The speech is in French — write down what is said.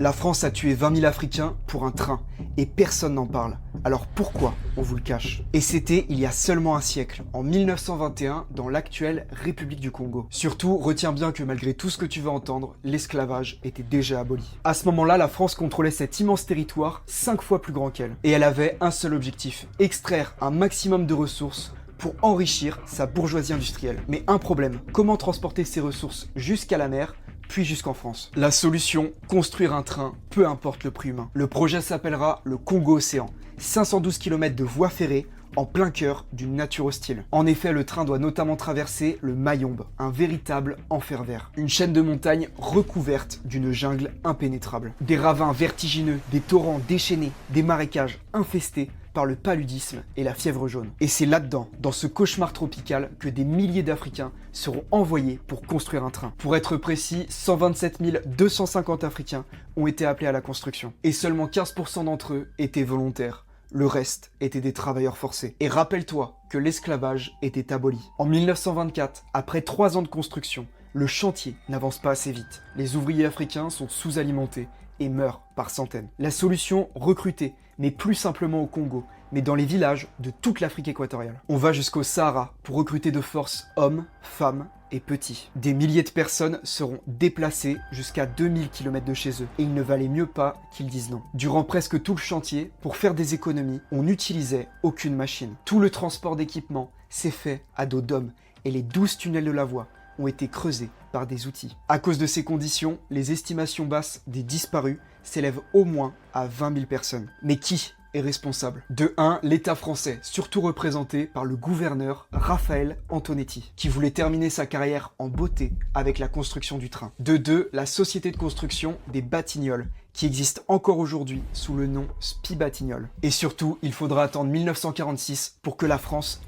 La France a tué 20 000 Africains pour un train, et personne n'en parle. Alors pourquoi on vous le cache? Et c'était il y a seulement un siècle, en 1921, dans l'actuelle République du Congo. Surtout, retiens bien que malgré tout ce que tu vas entendre, l'esclavage était déjà aboli. À ce moment-là, la France contrôlait cet immense territoire, 5 fois plus grand qu'elle. Et elle avait un seul objectif, extraire un maximum de ressources pour enrichir sa bourgeoisie industrielle. Mais un problème, comment transporter ces ressources jusqu'à la mer puis jusqu'en France? La solution, construire un train, peu importe le prix humain. Le projet s'appellera le Congo-Océan. 512 km de voies ferrées en plein cœur d'une nature hostile. En effet, le train doit notamment traverser le Mayombe, un véritable enfer vert. Une chaîne de montagnes recouverte d'une jungle impénétrable. Des ravins vertigineux, des torrents déchaînés, des marécages infestés par le paludisme et la fièvre jaune. Et c'est là-dedans, dans ce cauchemar tropical, que des milliers d'Africains seront envoyés pour construire un train. Pour être précis, 127 250 Africains ont été appelés à la construction. Et seulement 15% d'entre eux étaient volontaires. Le reste étaient des travailleurs forcés. Et rappelle-toi que l'esclavage était aboli. En 1924, après 3 ans de construction, le chantier n'avance pas assez vite. Les ouvriers africains sont sous-alimentés et meurent par centaines. La solution, recruter, mais plus simplement au Congo, mais dans les villages de toute l'Afrique équatoriale. On va jusqu'au Sahara pour recruter de force hommes, femmes et petits. Des milliers de personnes seront déplacées jusqu'à 2000 km de chez eux, et il ne valait mieux pas qu'ils disent non. Durant presque tout le chantier, pour faire des économies, on n'utilisait aucune machine. Tout le transport d'équipement s'est fait à dos d'hommes, et les 12 tunnels de la voie ont été creusés par des outils. À cause de ces conditions, les estimations basses des disparus s'élèvent au moins à 20 000 personnes. Mais qui est responsable? De 1, l'État français, surtout représenté par le gouverneur Raphaël Antonetti, qui voulait terminer sa carrière en beauté avec la construction du train. De 2, la société de construction des Batignolles, qui existe encore aujourd'hui sous le nom SPI Batignolles. Et surtout, il faudra attendre 1946 pour que la France